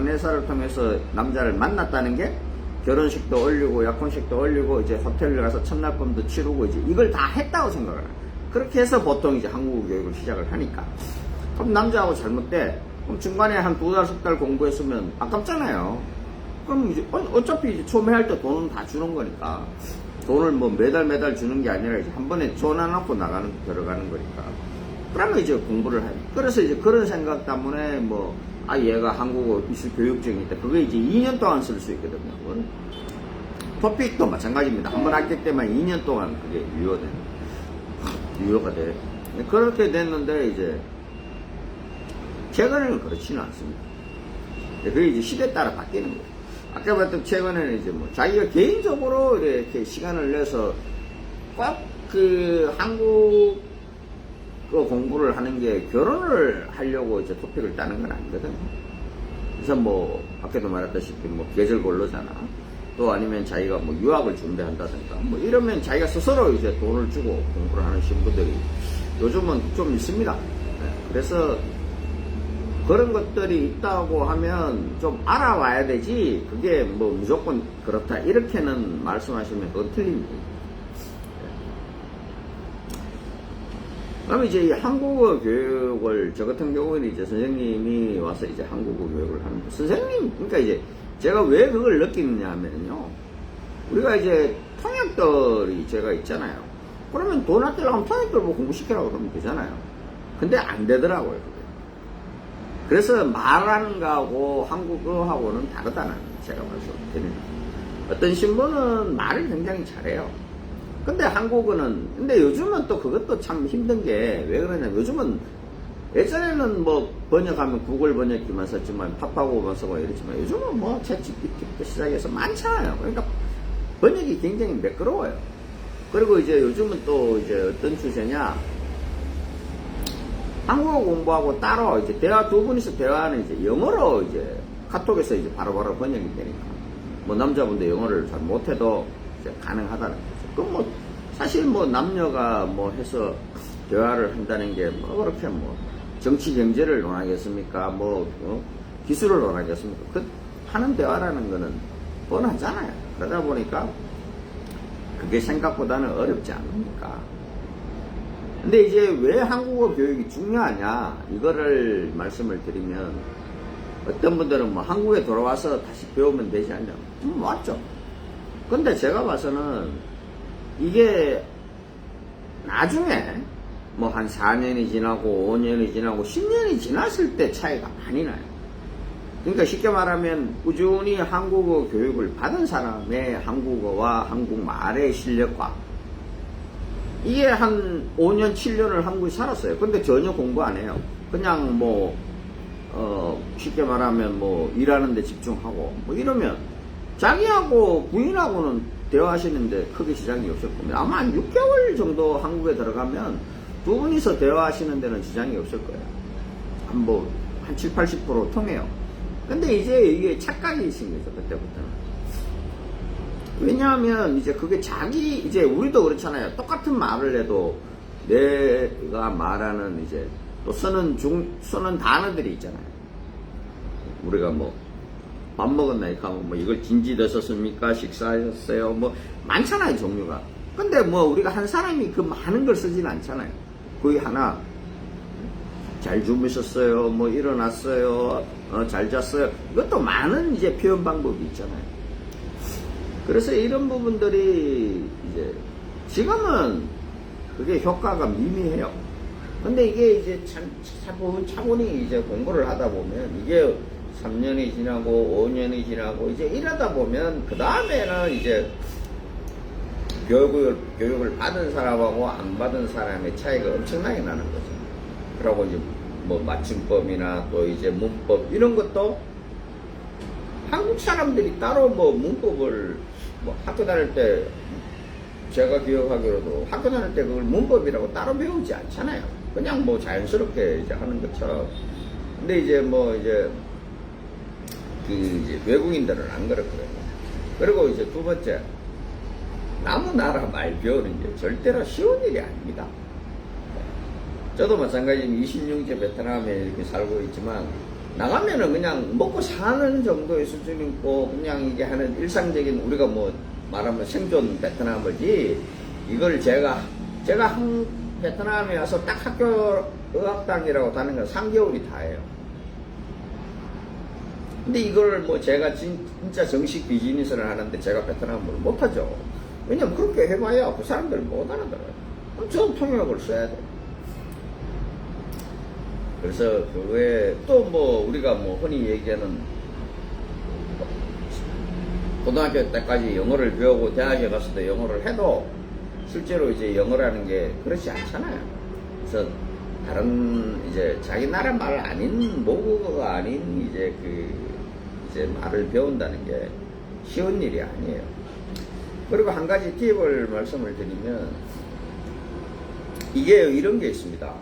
회사를 통해서 남자를 만났다는 게 결혼식도 올리고 약혼식도 올리고 이제 호텔에 가서 첫날밤도 치르고 이제 이걸 다 했다고 생각을 해요. 그렇게 해서 보통 이제 한국어 교육을 시작을 하니까. 그럼 남자하고 잘못돼. 그럼 중간에 한 2달, 3달 공부했으면 아깝잖아요. 그럼 이제 어차피 이제 처음에 할 때 돈은 다 주는 거니까. 돈을 뭐 매달 주는 게 아니라 이제 한 번에 전화놓고 들어가는 거니까. 그러면 이제 공부를 해요. 그래서 이제 그런 생각 때문에 뭐, 아, 얘가 한국어 이수 교육증이 있다. 그게 이제 2년 동안 쓸 수 있거든요. 그건. 토픽도 마찬가지입니다. 한 번 합격 때만 2년 동안 그게 유효가 돼. 그렇게 됐는데 이제 최근에는 그렇지는 않습니다. 그게 이제 시대에 따라 바뀌는 거예요. 아까 봤던 최근에는 이제 뭐 자기가 개인적으로 이렇게 시간을 내서 꼭 그 한국어 공부를 하는 게 결혼을 하려고 이제 토픽을 따는 건 아니거든요. 그래서 뭐 아까도 말했다시피 뭐 계절 근로자나 또 아니면 자기가 뭐 유학을 준비한다든가 뭐 이러면 자기가 스스로 이제 돈을 주고 공부를 하는 신부들이 요즘은 좀 있습니다. 네. 그래서 그런 것들이 있다고 하면 좀 알아와야 되지, 그게 뭐 무조건 그렇다 이렇게는 말씀하시면 그건 틀립니다. 그럼 이제 이 한국어 교육을, 저 같은 경우는 이제 선생님이 와서 이제 한국어 교육을 하는데, 선생님, 그러니까 이제 제가 왜 그걸 느끼느냐 하면요, 우리가 이제 통역들이 제가 있잖아요. 그러면 돈 아끼려면 통역들 보고 공부시키라고 그러면 되잖아요. 근데 안 되더라고요, 그게. 그래서 말하는 거하고 한국어하고는 다르다는 제가 말씀드립니다. 어떤 신부는 말을 굉장히 잘해요. 근데 한국어는, 근데 요즘은 또 그것도 참 힘든 게 왜 그러냐면, 요즘은 예전에는 뭐 번역하면 구글 번역기만 썼지만 팝하고만 쓰고 이랬지만, 요즘은 뭐 챗GPT부터 시작해서 많잖아요. 그러니까 번역이 굉장히 매끄러워요. 그리고 이제 요즘은 또 이제 어떤 추세냐, 한국어 공부하고 따로 이제 대화, 두 분이서 대화하는 이제 영어로 이제 카톡에서 이제 바로바로 번역이 되니까, 뭐 남자분도 영어를 잘 못해도 이제 가능하다는 거죠. 그럼 뭐 사실 뭐 남녀가 뭐 해서 대화를 한다는 게 뭐 그렇게 뭐 정치 경제를 논하겠습니까? 뭐 기술을 논하겠습니까? 그 하는 대화라는 거는 뻔하잖아요. 그러다 보니까 그게 생각보다는 어렵지 않습니까? 근데 이제 왜 한국어 교육이 중요하냐, 이거를 말씀을 드리면, 어떤 분들은 뭐 한국에 돌아와서 다시 배우면 되지 않냐. 맞죠. 근데 제가 봐서는 이게 나중에 뭐 한 4년이 지나고 5년이 지나고 10년이 지났을 때 차이가 많이 나요. 그러니까 쉽게 말하면 꾸준히 한국어 교육을 받은 사람의 한국어와 한국말의 실력과 이게 한 5년, 7년을 한국에 살았어요. 근데 전혀 공부 안 해요. 그냥 뭐, 쉽게 말하면 뭐, 일하는데 집중하고, 뭐 이러면, 자기하고 부인하고는 대화하시는데 크게 지장이 없을 겁니다. 아마 한 6개월 정도 한국에 들어가면 두 분이서 대화하시는 데는 지장이 없을 거예요. 한 7, 80% 통해요. 근데 이제 이게 착각이 생기죠, 그때부터는. 왜냐하면 이제 그게 이제 우리도 그렇잖아요. 똑같은 말을 해도 내가 말하는 이제 또 쓰는 단어들이 있잖아요. 우리가 뭐 밥 먹었나 이렇게 하면 뭐 이걸 진지 드셨습니까? 식사하셨어요? 뭐 많잖아요, 종류가. 근데 뭐 우리가 한 사람이 그 많은 걸 쓰진 않잖아요. 거의 하나 잘 주무셨어요? 뭐 일어났어요? 잘 잤어요? 이것도 많은 이제 표현 방법이 있잖아요. 그래서 이런 부분들이 이제 지금은 그게 효과가 미미해요. 근데 이게 이제 차분히 이제 공부를 하다 보면 이게 3년이 지나고 5년이 지나고 이제 이러다 보면 그 다음에는 이제 교육을 받은 사람하고 안 받은 사람의 차이가 엄청나게 나는 거죠. 그리고 이제 뭐 맞춤법이나 또 이제 문법 이런 것도 한국 사람들이 따로 뭐 문법을 뭐 학교 다닐 때 제가 기억하기로도 학교 다닐 때 그걸 문법이라고 따로 배우지 않잖아요. 그냥 뭐 자연스럽게 이제 하는 것처럼. 근데 이제 뭐 이제 이제 외국인들은 안 그렇거든요. 그리고 이제 두 번째, 남의 나라 말 배우는 게 절대로 쉬운 일이 아닙니다. 저도 마찬가지로 26년 베트남에 이렇게 살고 있지만 나가면은 그냥 먹고 사는 정도의 수준이고 그냥 이게 하는 일상적인 우리가 뭐 말하면 생존 베트남어지 이걸 제가 베트남에 와서 딱 학교 어학당이라고 다는 건 3개월이 다예요. 근데 이걸 뭐 제가 진짜 정식 비즈니스를 하는데 제가 베트남어를 못하죠. 왜냐면 그렇게 해봐야 그 사람들 못 알아들어요. 그럼 전 통역을 써야 돼요. 그래서 그거에 또 뭐 우리가 뭐 흔히 얘기하는 고등학교 때까지 영어를 배우고 대학에 가서도 영어를 해도 실제로 이제 영어라는 게 그렇지 않잖아요. 그래서 다른 이제 자기 나라 말 아닌 모국어가 아닌 이제 이제 말을 배운다는 게 쉬운 일이 아니에요. 그리고 한 가지 팁을 말씀을 드리면 이게 이런 게 있습니다.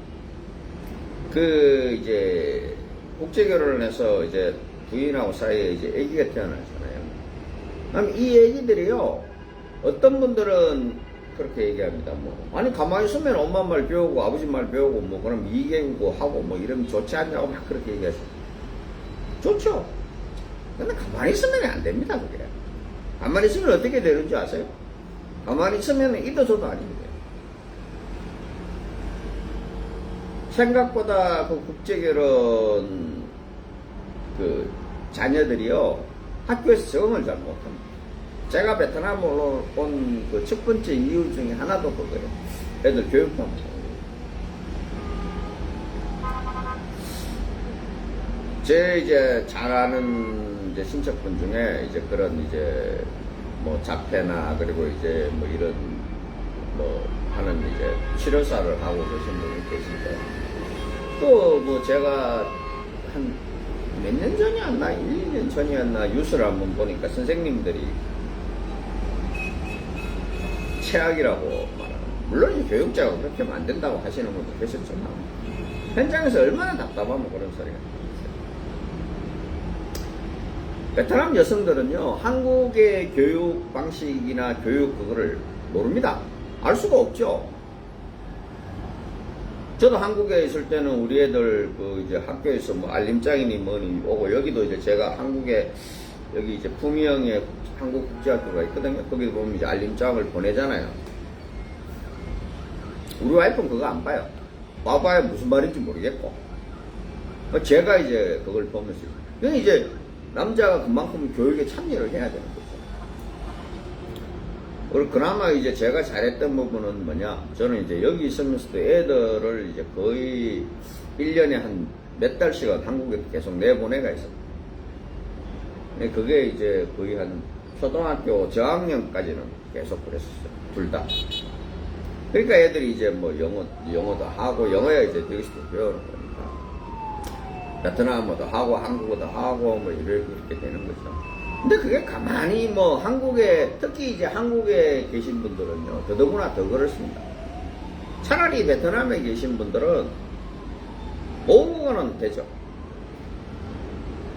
이제 국제결혼을 해서 이제 부인하고 사이에 이제 아기가 태어나잖아요. 그럼 이 아기들이요, 어떤 분들은 그렇게 얘기합니다. 아니, 가만히 있으면 엄마 말 배우고 아버지 말 배우고 뭐, 그럼 이계고 하고 뭐 이러면 좋지 않냐고 막 그렇게 얘기하세요. 좋죠. 근데 가만히 있으면 안 됩니다, 그게. 가만히 있으면 어떻게 되는지 아세요? 가만히 있으면 이도저도 아닙니다. 생각보다 그 국제결혼 자녀들이요 학교에서 적응을 잘 못합니다. 제가 베트남으로 온 그 첫 번째 이유 중에 하나도 그거예요. 애들 교육도 못하고. 제 이제 잘 아는 이제 친척분 중에 이제 그런 이제 뭐 자폐나 그리고 이제 뭐 이런 뭐 하는 이제 치료사를 하고 계신 분이 계신데 또 뭐 제가 한 몇 년 전이었나 1, 2년 전이었나 뉴스를 한번 보니까 선생님들이 최악이라고 말하는, 물론 교육자가 그렇게 만든다고 하시는 분도 계셨지만 현장에서 얼마나 답답하면 그런 소리가 있어요. 베트남 여성들은요 한국의 교육 방식이나 교육 그거를 모릅니다. 알 수가 없죠. 저도 한국에 있을 때는 우리 애들 이제 학교에서 뭐 알림장이니 뭐니 오고, 여기도 이제 제가 한국에 여기 이제 풍이영에 한국국제학교가 있거든요. 거기 보면 이제 알림장을 보내잖아요. 우리 와이프는 그거 안 봐요. 와봐야 무슨 말인지 모르겠고. 제가 이제 그걸 보면서. 그러니까 이제 남자가 그만큼 교육에 참여를 해야 되는 거죠. 그리고 그나마 이제 제가 잘했던 부분은 뭐냐, 저는 이제 여기 있으면서도 애들을 이제 거의 1년에 한 몇 달씩은 한국에 계속 내보내가 있었어요. 그게 이제 거의 한 초등학교 저학년까지는 계속 그랬었어요. 둘 다. 그러니까 애들이 이제 뭐 영어도 하고, 영어야 이제 여기서 배우는 거니까. 베트남어도 하고, 한국어도 하고, 뭐 이렇게 되는 거죠. 근데 그게 가만히 뭐 한국에, 특히 이제 한국에 계신 분들은요, 더더구나 더 그렇습니다. 차라리 베트남에 계신 분들은 모국어는 되죠.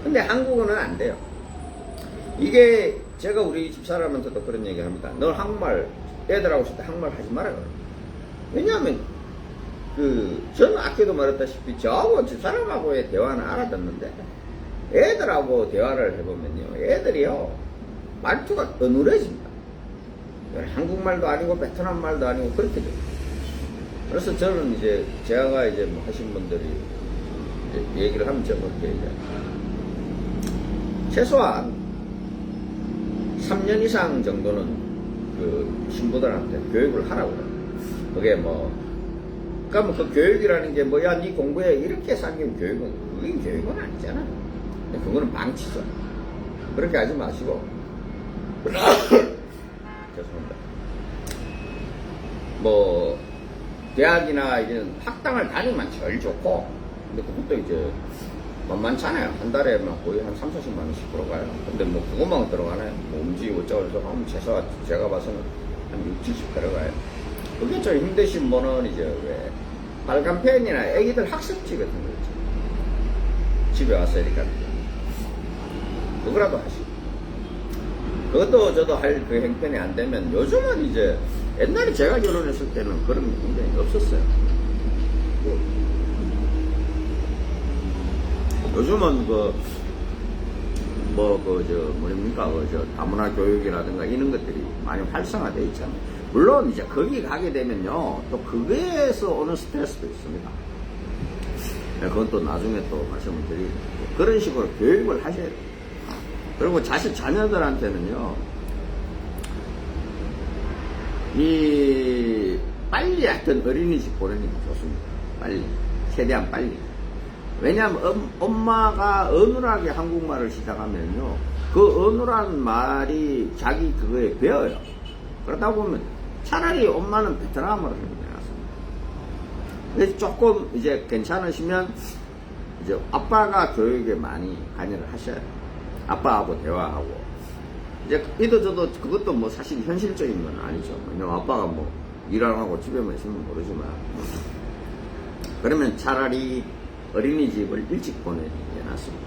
근데 한국어는 안 돼요. 이게 제가 우리 집사람한테도 그런 얘기 합니다. 너 한국말, 애들하고 있을 때 한국말 하지 말아요. 왜냐하면, 저는 아까도 말했다시피 저하고 집사람하고의 대화는 알아듣는데, 애들하고 대화를 해보면요, 애들이요, 말투가 어눌해집니다. 한국말도 아니고, 베트남 말도 아니고, 그렇게 돼요. 그래서 저는 이제, 제가 이제 뭐 하신 분들이, 이제 얘기를 하면 제가 그렇게 얘기해요. 최소한 3년 이상 정도는 그 신부들한테 교육을 하라고 해요. 그게 뭐, 그러니까 뭐 그 교육이라는 게 뭐야, 니 공부해. 이렇게 생긴 교육은, 그게 교육은 아니잖아. 그거는 방치죠. 그렇게 하지 마시고. 죄송합니다. 뭐, 대학이나 이런 학당을 다니면 제일 좋고, 근데 그것도 이제 만만찮아요. 한 달에 막 거의 한 30, 40만원씩 들어가요. 근데 뭐 그것만 들어가나요? 뭐 음식 어쩌고 해서 하면 최소 제가 봐서는 한 6, 70 들어가요. 그게 좀 힘드신 분은 이제 왜 빨간 펜이나 애기들 학습지 같은 거 있죠. 집에 와서 이렇게 그거라도 하시고. 그것도 저도 할 그 형편이 안 되면 요즘은 이제 옛날에 제가 결혼했을 때는 그런 게 굉장히 없었어요. 요즘은 다문화 교육이라든가 이런 것들이 많이 활성화되어 있잖아요. 물론 이제 거기 가게 되면요, 또 거기에서 오는 스트레스도 있습니다. 그건 또 나중에 또 말씀을 드리고, 그런 식으로 교육을 하셔야 돼요. 그리고 자녀들한테는요, 빨리 하여튼 어린이집 보내는 게 좋습니다. 빨리. 최대한 빨리. 왜냐하면 엄마가 어눌하게 한국말을 시작하면요, 그 어눌한 말이 자기 그거에 배어요. 그러다 보면 차라리 엄마는 베트남어를 하는 게 낫습니다. 그래서 조금 이제 괜찮으시면 이제 아빠가 교육에 많이 관여를 하셔야 돼요. 아빠하고 대화하고. 이제 이도저도 그것도 뭐 사실 현실적인 건 아니죠. 왜냐면 아빠가 뭐 일 안 하고 집에만 있으면 모르지만. 그러면 차라리 어린이집을 일찍 보내는 게 낫습니다.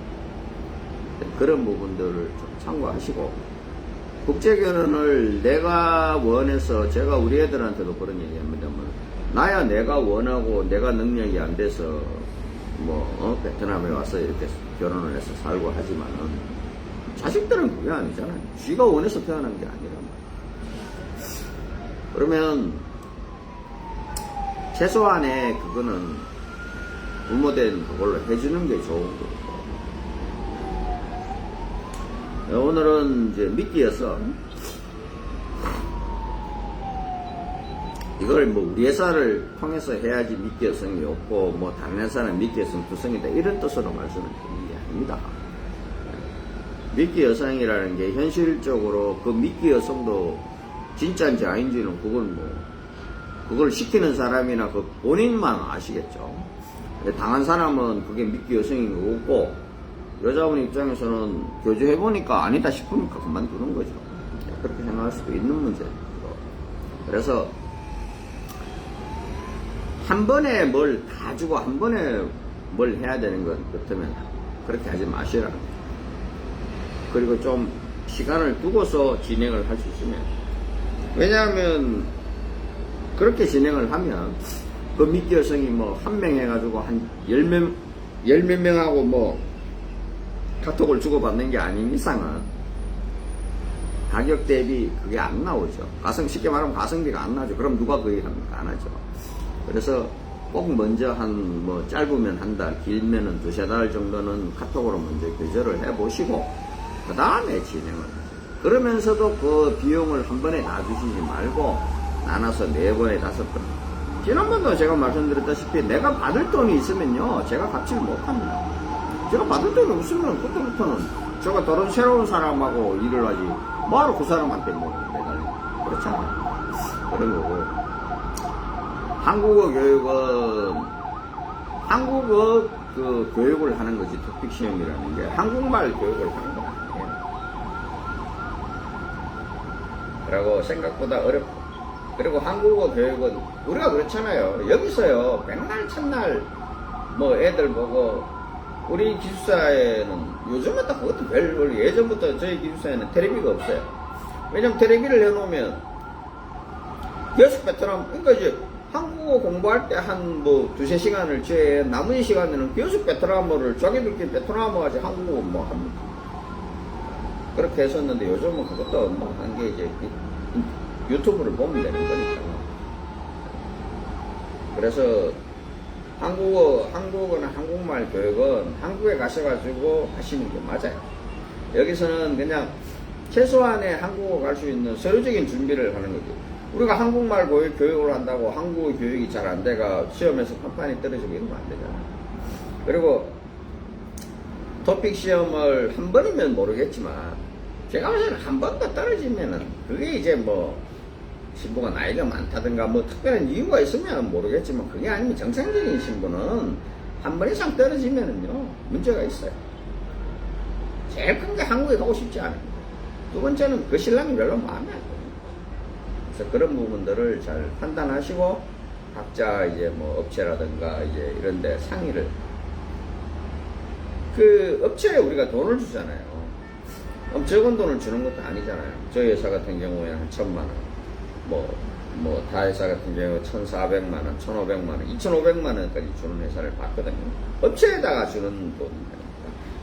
그런 부분들을 좀 참고하시고, 국제결혼을 내가 원해서, 제가 우리 애들한테도 그런 얘기 합니다. 나야 내가 원하고 내가 능력이 안 돼서 베트남에 와서 이렇게 결혼을 해서 살고 하지만은, 자식들은 그게 아니잖아요. 쥐가 원해서 태어난 게 아니란 말이에요. 그러면 최소한의 그거는 부모된 그걸로 해주는 게 좋은 거고. 오늘은 이제 미끼여서 이걸 뭐 우리 회사를 통해서 해야지 미끼 여성이 없고 뭐 다른 회사는 미끼 여성 두성이다 이런 뜻으로 말씀을 드리는 게 아닙니다. 미끼 여성이라는 게 현실적으로 그 미끼 여성도 진짜인지 아닌지는 그걸 시키는 사람이나 그 본인만 아시겠죠. 당한 사람은 그게 미끼 여성인 거고, 여자분 입장에서는 교제해보니까 아니다 싶으니까 그만두는 거죠. 그렇게 생각할 수도 있는 문제죠. 그래서 한 번에 뭘 다 주고 한 번에 뭘 해야 되는 것 같으면 그렇게 하지 마시라는 거죠. 그리고 좀 시간을 두고서 진행을 할 수 있으면, 왜냐하면 그렇게 진행을 하면 그 미끼 여성이 뭐 한 명 해가지고 한 열 몇 명하고 뭐 카톡을 주고받는 게 아닌 이상은 가격 대비 그게 안 나오죠. 쉽게 말하면 가성비가 안 나죠. 그럼 누가 그 일 합니까? 안 하죠. 그래서 꼭 먼저 짧으면 한 달, 길면은 2-3달 정도는 카톡으로 먼저 교제를 해보시고, 그 다음에 진행을 하죠. 그러면서도 그 비용을 한 번에 다 주시지 말고, 나눠서 4번에 5번. 지난번도 제가 말씀드렸다시피 내가 받을 돈이 있으면요, 제가 갚지를 못합니다. 제가 받을 돈이 없으면 그때부터는 저거 다른 새로운 사람하고 일을 하지. 뭐하러 그 사람한테 뭐 매달려. 그렇잖아요. 그런 거고. 한국어 교육은, 한국어 그 교육을 하는 거지, 토픽 시험이라는 게. 한국말 교육을 하는 건 아니에요. 그리고 생각보다 어렵고. 그리고 한국어 교육은, 우리가 그렇잖아요. 여기서요, 백날, 첫날, 뭐 애들 보고, 우리 기숙사에는, 요즘은 딱 그것도 별, 예전부터 저희 기숙사에는 테레비가 없어요. 왜냐면 테레비를 해놓으면, 계속 베트남, 그러니까 이제, 한국어 공부할 때 한 뭐 두세 시간을 제외 나머지 시간에는 계속 베트남어를 자기들끼리 베트남어 가지고 한국어 뭐 합니다. 그렇게 했었는데 요즘은 그것도 뭐 한 게 이제 유튜브를 보면 되는 거니까. 그래서 한국어나 한국말 교육은 한국에 가셔가지고 하시는 게 맞아요. 여기서는 그냥 최소한의 한국어 갈 수 있는 서류적인 준비를 하는 거죠. 우리가 한국말 교육을 한다고 한국어 교육이 잘 안 돼가 시험에서 판판이 떨어지고 이러면 안 되잖아요. 그리고 토픽 시험을 한 번이면 모르겠지만 제가 봤을 때는 한 번 더 떨어지면은 그게 이제 뭐 신부가 나이가 많다든가 뭐 특별한 이유가 있으면 모르겠지만 그게 아니면 정상적인 신부는 한 번 이상 떨어지면은요 문제가 있어요. 제일 큰 게 한국에 가고 싶지 않아요. 두 번째는 그 신랑이 별로 마음에 안 들어요. 그래서 그런 부분들을 잘 판단하시고 각자 이제 뭐 업체라든가 이제 이런 데 상의를, 그 업체에 우리가 돈을 주잖아요. 적은 돈을 주는 것도 아니잖아요. 저희 회사 같은 경우에는 한 1,000만 원, 다 회사 같은 경우에 1,400만 원, 1,500만 원, 2,500만 원까지 주는 회사를 봤거든요. 업체에다가 주는 돈입니다.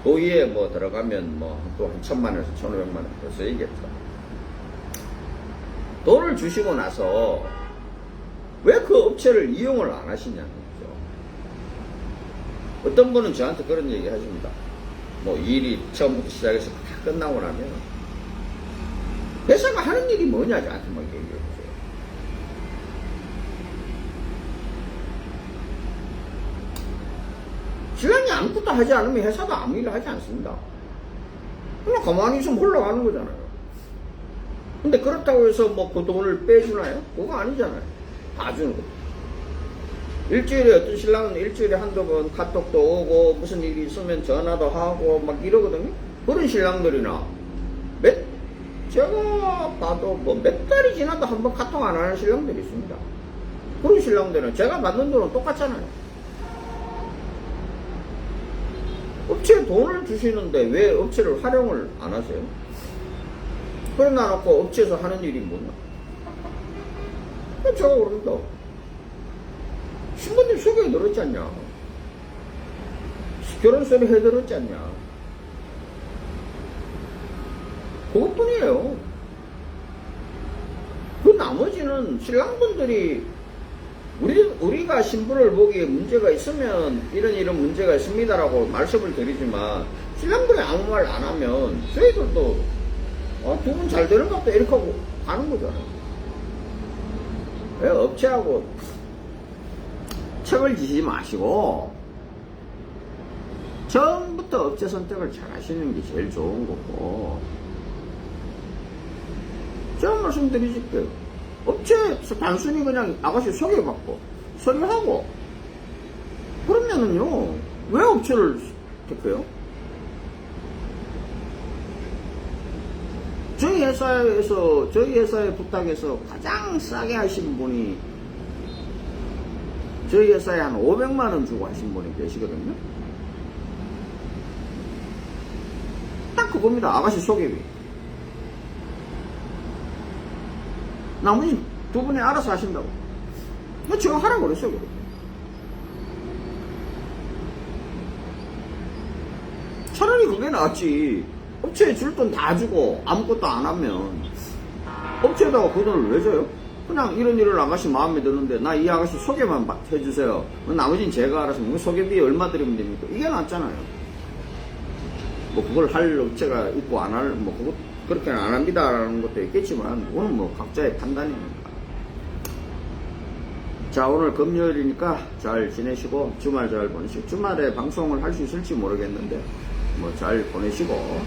도의에 뭐 들어가면 뭐 또 한 1,000만 원에서 1,500만 원 벌써 이겠죠. 돈을 주시고 나서 왜 그 업체를 이용을 안 하시냐는 거죠. 어떤 분은 저한테 그런 얘기 하십니다. 뭐 일이 처음부터 시작해서 다 끝나고 나면 회사가 하는 일이 뭐냐 저한테 막 얘기해 주세요. 신랑이 아무것도 하지 않으면 회사도 아무 일을 하지 않습니다. 그냥 가만히 있으면 흘러가는 거잖아요. 근데 그렇다고 해서 뭐 그 돈을 빼주나요? 그거 아니잖아요. 다 주는 거. 일주일에 어떤 신랑은 일주일에 한두 번 카톡도 오고 무슨 일이 있으면 전화도 하고 막 이러거든요. 그런 신랑들이나 제가 봐도 뭐 몇 달이 지나도 한 번 카톡 안 하는 신랑들이 있습니다. 그런 신랑들은 제가 받는 돈은 똑같잖아요. 업체에 돈을 주시는데 왜 업체를 활용을 안 하세요? 그래 놔놓고 업체에서 하는 일이 뭐냐? 제가 그럽니다. 신부님 소개해드렸지 않냐? 결혼소리 해드렸지 않냐? 그것뿐이에요. 그 나머지는 신랑분들이 우리가 신부를 보기에 문제가 있으면 이런 문제가 있습니다라고 말씀을 드리지만 신랑분이 아무 말 안 하면 저희들도 두 분 잘 되는 것 같다 이렇게 하고 가는 거잖아요. 왜 업체하고 책을 지시지 마시고 처음부터 업체 선택을 잘 하시는 게 제일 좋은 거고, 제가 말씀드리실게요. 업체에서 단순히 그냥 아가씨 소개받고 서류하고 그러면은요 왜 업체를 택해요? 저희 회사에 부탁해서 가장 싸게 하신 분이 저희 회사에 한 500만원 주고 하신 분이 계시거든요. 딱 그겁니다. 아가씨 소개비. 나머지 두 분이 알아서 하신다고. 제가 하라고 그랬어요. 차라리 그게 낫지. 업체에 줄 돈 다 주고 아무것도 안 하면 업체에다가 그 돈을 왜 줘요? 그냥 이런 일을 아가씨 마음에 드는데 나 이 아가씨 소개만 해주세요. 나머지는 제가 알아서 소개비 얼마 드리면 됩니까? 이게 낫잖아요. 뭐 그걸 할 업체가 있고 안 할, 뭐 그거 그렇게는 안 합니다라는 것도 있겠지만 그거는 뭐 각자의 판단이니까. 자, 오늘 금요일이니까 잘 지내시고 주말 잘 보내시고, 주말에 방송을 할 수 있을지 모르겠는데 뭐 잘 보내시고